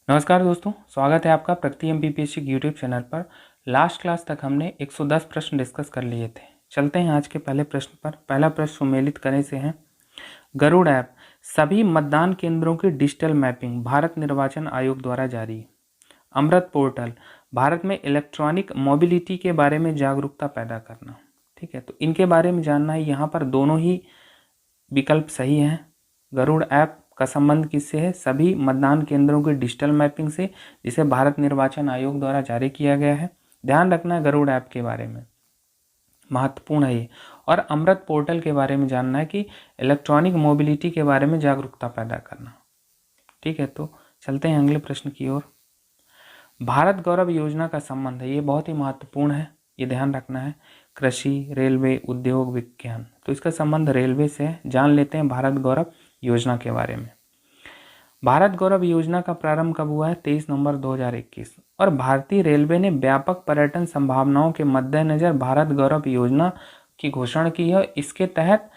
नमस्कार दोस्तों, स्वागत है आपका प्रगति एमपीपीएससी के यूट्यूब चैनल पर। लास्ट क्लास तक हमने 110 प्रश्न डिस्कस कर लिए थे। चलते हैं आज के पहले प्रश्न पर। पहला प्रश्न सुमेलित करें से है, गरुड़ ऐप सभी मतदान केंद्रों की डिजिटल मैपिंग भारत निर्वाचन आयोग द्वारा जारी। अमृत पोर्टल भारत में इलेक्ट्रॉनिक मोबिलिटी के बारे में जागरूकता पैदा करना। ठीक है, तो इनके बारे में जानना है। यहाँ पर दोनों ही विकल्प सही हैं। गरुड़ ऐप का संबंध किससे है? सभी मतदान केंद्रों की डिजिटल मैपिंग से, जिसे भारत निर्वाचन आयोग द्वारा जारी किया गया है। ध्यान रखना है गरुड़ ऐप के बारे में, महत्वपूर्ण है ये। और अमृत पोर्टल के बारे में जानना है कि इलेक्ट्रॉनिक मोबिलिटी के बारे में जागरूकता पैदा करना। ठीक है, तो चलते हैं अगले प्रश्न की ओर। भारत गौरव योजना का संबंध है, ये बहुत ही महत्वपूर्ण है, ये ध्यान रखना है। कृषि, रेलवे, उद्योग, विज्ञान, तो इसका संबंध रेलवे से है। जान लेते हैं भारत गौरव योजना के बारे में। भारत गौरव योजना का प्रारंभ कब हुआ है? 23 नवंबर 2021। और भारतीय रेलवे ने व्यापक पर्यटन संभावनाओं के मद्देनजर भारत गौरव योजना की घोषणा की है। इसके तहत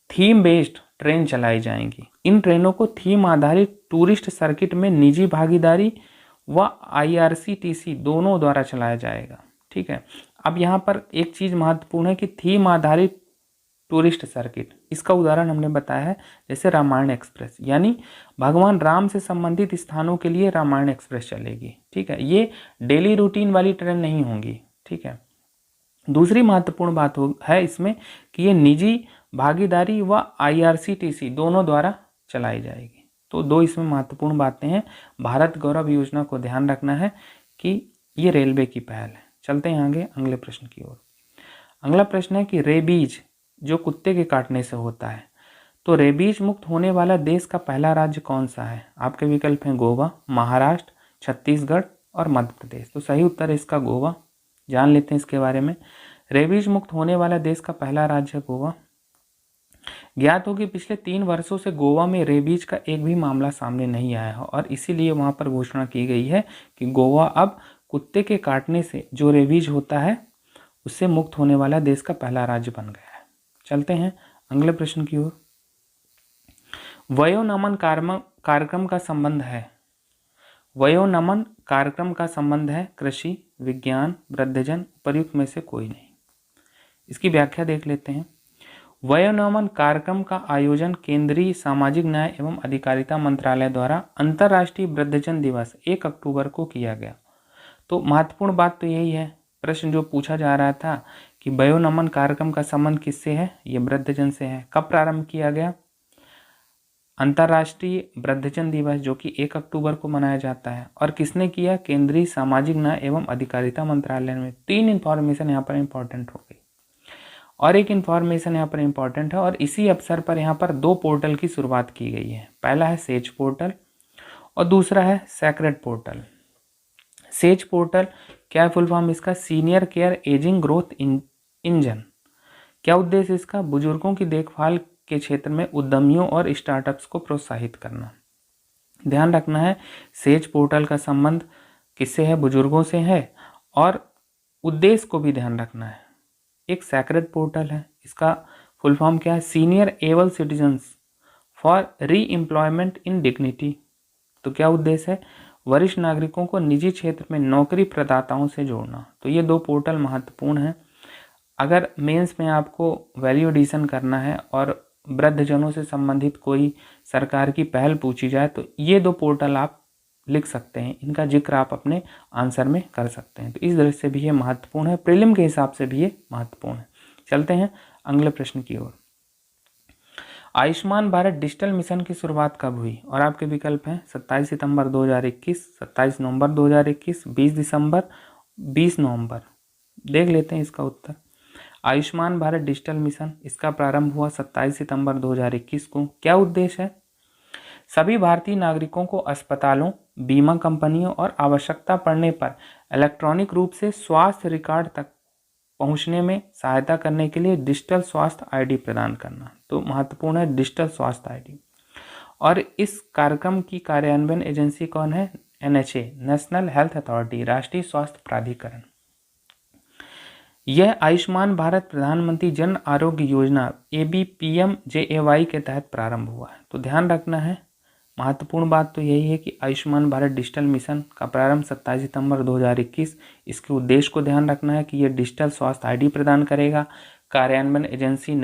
थीम बेस्ड ट्रेन चलाई जाएंगी। इन ट्रेनों को थीम आधारित टूरिस्ट सर्किट में निजी भागीदारी व IRCTC दोनों द्वारा चलाया जाएगा। ठीक है, अब यहाँ पर एक चीज़ महत्वपूर्ण है कि थीम आधारित टूरिस्ट सर्किट, इसका उदाहरण हमने बताया है, जैसे रामायण एक्सप्रेस, यानी भगवान राम से संबंधित स्थानों के लिए रामायण एक्सप्रेस चलेगी। ठीक है, ये डेली रूटीन वाली ट्रेन नहीं होंगी। ठीक है, दूसरी महत्वपूर्ण बात है इसमें कि ये निजी भागीदारी व IRCTC दोनों द्वारा चलाई जाएगी। तो दो इसमें महत्वपूर्ण बातें हैं। भारत गौरव योजना को ध्यान रखना है कि ये रेलवे की पहल है। चलते हैं आगे अगले प्रश्न की ओर। अगला प्रश्न है कि रेबीज जो कुत्ते के काटने से होता है, तो रेबीज मुक्त होने वाला देश का पहला राज्य कौन सा है? आपके विकल्प हैं गोवा, महाराष्ट्र, छत्तीसगढ़ और मध्य प्रदेश। तो सही उत्तर है इसका गोवा। जान लेते हैं इसके बारे में। रेबीज मुक्त होने वाला देश का पहला राज्य है गोवा। ज्ञात हो कि पिछले 3 वर्षों से गोवा में रेबीज का एक भी मामला सामने नहीं आया है, और इसीलिए वहाँ पर घोषणा की गई है कि गोवा अब कुत्ते के काटने से जो रेबीज होता है उससे मुक्त होने वाला देश का पहला राज्य बन गया है। चलते हैं अगले प्रश्न की ओर। वयोनमन कार्यक्रम का संबंध है, वयोनमन कार्यक्रम का संबंध है कृषि, विज्ञान, वृद्धजन, उपर्युक्त में से कोई नहीं। इसकी व्याख्या देख लेते हैं। वयोनमन कार्यक्रम का आयोजन केंद्रीय सामाजिक न्याय एवं अधिकारिता मंत्रालय द्वारा अंतर्राष्ट्रीय वृद्धजन दिवस 1 अक्टूबर को किया गया। तो महत्वपूर्ण बात तो यही है। प्रश्न जो पूछा जा रहा था कि वयोनमन कार्यक्रम का संबंध किससे है? ये वृद्धजन से है। कब प्रारंभ किया गया? अंतर्राष्ट्रीय वृद्धजन दिवस जो कि 1 अक्टूबर को मनाया जाता है। और किसने किया? केंद्रीय सामाजिक न्याय एवं अधिकारिता मंत्रालय में। 3 इंफॉर्मेशन यहाँ पर इंपॉर्टेंट हो गई, और एक इंफॉर्मेशन यहाँ पर इंपॉर्टेंट है। और इसी अवसर पर यहाँ पर 2 पोर्टल की शुरुआत की गई है। पहला है सेज पोर्टल और दूसरा है सेक्रेड पोर्टल। सेज पोर्टल क्या है? फुल फॉर्म इसका senior care ageing growth engine. क्या उद्देश्य इसका? बुजुर्गों की देखभाल के क्षेत्र में उद्यमियों और स्टार्टअप्स को प्रोत्साहित करना। ध्यान रखना है, सेज पोर्टल का संबंध किससे है? बुजुर्गों से है। और उद्देश्य को भी ध्यान रखना है। एक सेक्रेड पोर्टल है, इसका फुल फॉर्म क्या है? सीनियर एबल सिटीजन्स फॉर री एम्प्लॉयमेंट इन डिग्निटी। तो क्या उद्देश्य है? वरिष्ठ नागरिकों को निजी क्षेत्र में नौकरी प्रदाताओं से जोड़ना। तो ये 2 पोर्टल महत्वपूर्ण हैं। अगर मेंस में आपको वैल्यू एडिशन करना है और वृद्धजनों से संबंधित कोई सरकार की पहल पूछी जाए, तो ये 2 पोर्टल आप लिख सकते हैं। इनका जिक्र आप अपने आंसर में कर सकते हैं। तो इस दृष्टि से भी ये महत्वपूर्ण है, प्रीलिम के हिसाब से भी ये महत्वपूर्ण है। चलते हैं अगले प्रश्न की ओर। आयुष्मान भारत डिजिटल मिशन की शुरुआत कब हुई? और आपके विकल्प हैं 27 सितंबर 2021, 27 नवंबर 2021, 20 दिसंबर, 20 नवंबर। देख लेते हैं इसका उत्तर। आयुष्मान भारत डिजिटल मिशन, इसका प्रारंभ हुआ 27 सितंबर 2021 को। क्या उद्देश्य है? सभी भारतीय नागरिकों को अस्पतालों, बीमा कंपनियों और आवश्यकता पड़ने पर इलेक्ट्रॉनिक रूप से स्वास्थ्य रिकॉर्ड तक पहुंचने में सहायता करने के लिए डिजिटल स्वास्थ्य ID प्रदान करना। तो महत्वपूर्ण है डिजिटल स्वास्थ्य ID। और इस कार्यक्रम की कार्यान्वयन एजेंसी कौन है? NHA, नेशनल हेल्थ अथॉरिटी, राष्ट्रीय स्वास्थ्य प्राधिकरण। यह आयुष्मान भारत प्रधानमंत्री जन आरोग्य योजना ABPMJAY के तहत प्रारंभ हुआ है। तो ध्यान रखना है, महत्वपूर्ण बात तो यही है कि आयुष्मान भारत डिजिटल मिशन का प्रारंभ 27 सितंबर 2021। इसके उद्देश्य को ध्यान रखना है कि यह डिजिटल स्वास्थ्य आईडी प्रदान करेगा। कार्यान्वयन एजेंसी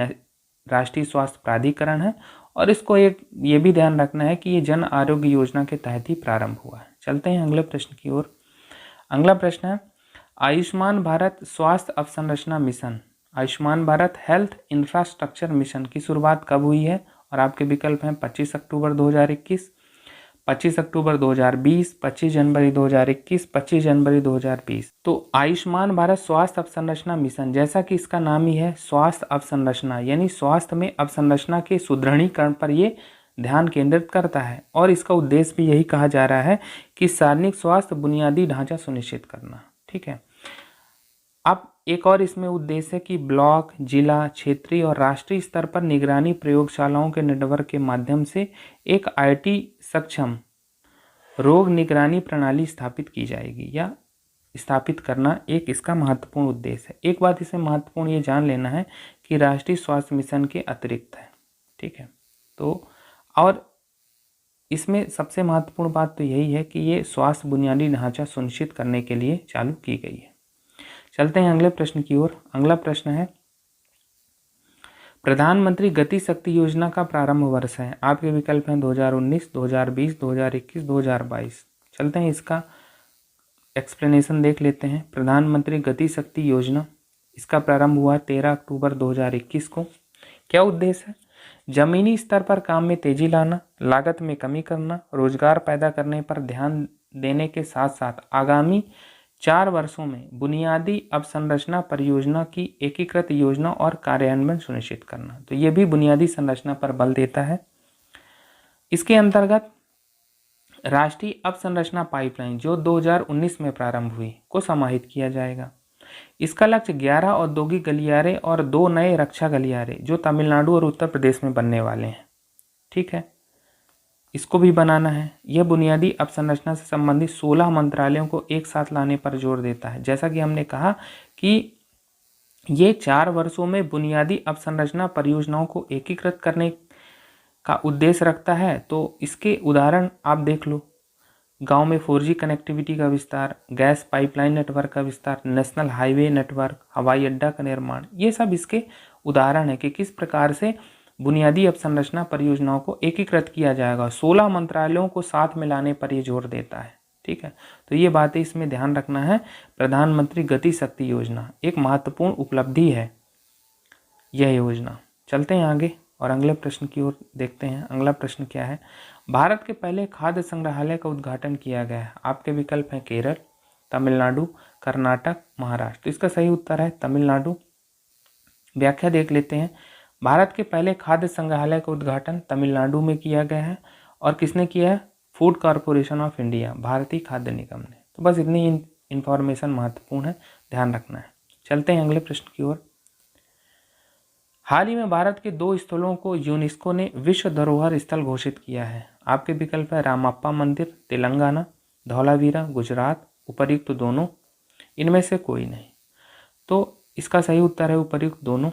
राष्ट्रीय स्वास्थ्य प्राधिकरण है और इसको ये भी ध्यान रखना है कि ये जन आरोग्य योजना के तहत ही प्रारंभ हुआ है। चलते हैं अगले प्रश्न की ओर। अगला प्रश्न है आयुष्मान भारत स्वास्थ्य अवसंरचना mission, Ayushman Bharat health infrastructure mission की शुरुआत कब हुई है? और आपके विकल्प हैं 25 अक्टूबर 2021, 25 अक्टूबर 2020, 25 जनवरी 2021, 25 जनवरी 2020। तो आयुष्मान भारत स्वास्थ्य अवसंरचना मिशन, जैसा कि इसका नाम ही है स्वास्थ्य अवसंरचना, यानी स्वास्थ्य में अवसंरचना के सुदृढ़ीकरण पर ये ध्यान केंद्रित करता है और इसका उद्देश्य भी यही कहा जा रहा है कि सार्वजनिक स्वास्थ्य बुनियादी ढांचा सुनिश्चित करना। ठीक है। अब एक और इसमें उद्देश्य है कि ब्लॉक, जिला, क्षेत्रीय और राष्ट्रीय स्तर पर निगरानी प्रयोगशालाओं के नेटवर्क के माध्यम से एक आईटी सक्षम रोग निगरानी प्रणाली स्थापित की जाएगी या स्थापित करना एक इसका महत्वपूर्ण उद्देश्य है। एक बात इसमें महत्वपूर्ण ये जान लेना है कि राष्ट्रीय स्वास्थ्य मिशन के अतिरिक्त है। ठीक है। तो और इसमें सबसे महत्वपूर्ण बात तो यही है कि ये स्वास्थ्य बुनियादी ढांचा सुनिश्चित करने के लिए चालू की गई है। चलते हैं अगले प्रश्न की ओर। अगला प्रश्न है प्रधानमंत्री गति शक्ति योजना का प्रारंभ वर्ष है। आपके विकल्प हैं 2019, 2020, 2021, 2022। चलते हैं इसका एक्सप्लेनेशन देख लेते हैं। प्रधानमंत्री गति शक्ति योजना, इसका प्रारंभ हुआ 13 अक्टूबर 2021 को। क्या उद्देश्य है? जमीनी स्तर पर काम में तेजी लाना, लागत में कमी करना, रोजगार पैदा करने पर ध्यान देने के साथ साथ आगामी 4 वर्षों में बुनियादी अवसंरचना परियोजना की एकीकृत योजना और कार्यान्वयन सुनिश्चित करना। तो ये भी बुनियादी संरचना पर बल देता है। इसके अंतर्गत राष्ट्रीय अवसंरचना पाइपलाइन जो 2019 में प्रारंभ हुई को समाहित किया जाएगा। इसका लक्ष्य 11 औद्योगिक गलियारे और 2 नए रक्षा गलियारे जो तमिलनाडु और उत्तर प्रदेश में बनने वाले हैं। ठीक है, इसको भी बनाना है। यह बुनियादी अवसंरचना से संबंधित 16 मंत्रालयों को एक साथ लाने पर जोर देता है। जैसा कि हमने कहा कि ये 4 वर्षों में बुनियादी अवसंरचना परियोजनाओं को एकीकृत करने का उद्देश्य रखता है। तो इसके उदाहरण आप देख लो, गांव में 4G कनेक्टिविटी का विस्तार, गैस पाइपलाइन नेटवर्क का विस्तार, नेशनल हाईवे नेटवर्क, हवाई अड्डा का निर्माण, ये सब इसके उदाहरण है कि किस प्रकार से बुनियादी अवसंरचना परियोजनाओं को एकीकृत किया जाएगा। 16 मंत्रालयों को साथ में लाने पर यह जोर देता है। ठीक है, तो ये बातें इसमें ध्यान रखना है। प्रधानमंत्री गति शक्ति योजना एक महत्वपूर्ण उपलब्धि है यह योजना। चलते हैं आगे और अगले प्रश्न की ओर देखते हैं। अगला प्रश्न क्या है? भारत के पहले खाद्य संग्रहालय का उद्घाटन किया गया है। आपके विकल्प हैं केरल, तमिलनाडु, कर्नाटक, महाराष्ट्र। तो इसका सही उत्तर है तमिलनाडु। व्याख्या देख लेते हैं। भारत के पहले खाद्य संग्रहालय का उद्घाटन तमिलनाडु में किया गया है और किसने किया है? फूड कॉरपोरेशन ऑफ इंडिया, भारतीय खाद्य निगम ने। तो बस इतनी इंफॉर्मेशन महत्वपूर्ण है, ध्यान रखना है। चलते हैं अगले प्रश्न की ओर। हाल ही में भारत के 2 स्थलों को यूनेस्को ने विश्व धरोहर स्थल घोषित किया है। आपके विकल्प है रामप्पा मंदिर तेलंगाना, धौलावीरा गुजरात, उपर्युक्त दोनों, इनमें से कोई नहीं। तो इसका सही उत्तर है उपर्युक्त दोनों।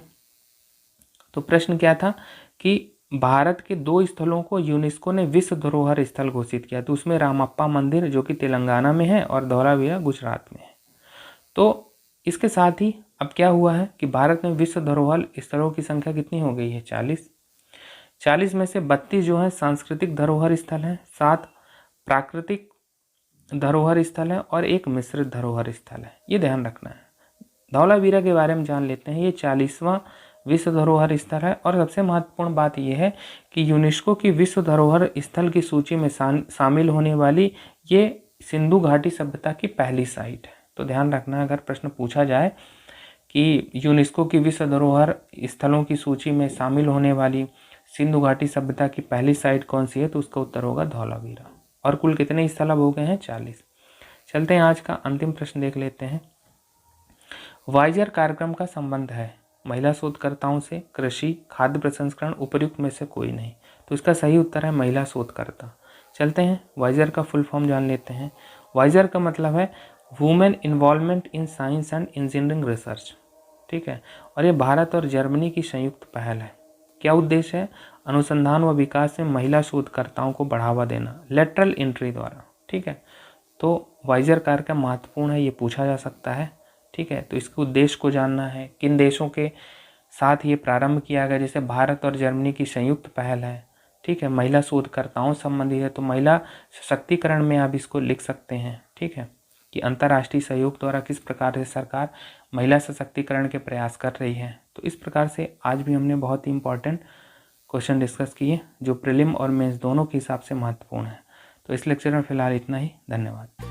तो प्रश्न क्या था कि भारत के 2 स्थलों को यूनेस्को ने विश्व धरोहर स्थल घोषित किया। तो उसमें रामप्पा मंदिर जो कि तेलंगाना में है और धौलावीरा गुजरात में है। तो इसके साथ ही अब क्या हुआ है कि भारत में विश्व धरोहर स्थलों की संख्या कितनी हो गई है? 40 में से 32 जो है सांस्कृतिक धरोहर स्थल हैं, 7 प्राकृतिक धरोहर स्थल है और 1 मिश्रित धरोहर स्थल है। ये ध्यान रखना है। धौलावीरा के बारे में जान लेते हैं। ये 40वां विश्व धरोहर स्थल है और सबसे महत्वपूर्ण बात यह है कि यूनेस्को की विश्व धरोहर स्थल की सूची में शामिल होने वाली ये सिंधु घाटी सभ्यता की पहली साइट है। तो ध्यान रखना, अगर प्रश्न पूछा जाए कि यूनेस्को की विश्व धरोहर स्थलों की सूची में शामिल होने वाली सिंधु घाटी सभ्यता की पहली साइट कौन सी है, तो उसका उत्तर होगा धौलावीरा। और कुल कितने स्थल अब हो गए हैं? 40। चलते हैं आज का अंतिम प्रश्न देख लेते हैं। वाइजर कार्यक्रम का संबंध है महिला शोधकर्ताओं से, कृषि, खाद्य प्रसंस्करण, उपर्युक्त में से कोई नहीं। तो इसका सही उत्तर है महिला शोधकर्ता। चलते हैं वाइजर का फुल फॉर्म जान लेते हैं। वाइजर का मतलब है women involvement in science and engineering research. ठीक है, और ये भारत और जर्मनी की संयुक्त पहल है। क्या उद्देश्य है? अनुसंधान व विकास में महिला शोधकर्ताओं को बढ़ावा देना, लेटरल एंट्री द्वारा। ठीक है, तो वाइजर कार्य का महत्वपूर्ण है, ये पूछा जा सकता है। ठीक है, तो इसके उद्देश्य को जानना है, किन देशों के साथ ये प्रारंभ किया गया, जैसे भारत और जर्मनी की संयुक्त पहल है। ठीक है, महिला शोधकर्ताओं संबंधी है, तो महिला सशक्तिकरण में आप इसको लिख सकते हैं। ठीक है, कि अंतर्राष्ट्रीय सहयोग द्वारा किस प्रकार से सरकार महिला सशक्तिकरण के प्रयास कर रही है। तो इस प्रकार से आज भी हमने बहुत ही इंपॉर्टेंट क्वेश्चन डिस्कस किए जो प्रीलिम और मेंस दोनों के हिसाब से महत्वपूर्ण है। तो इस लेक्चर में फिलहाल इतना ही। धन्यवाद।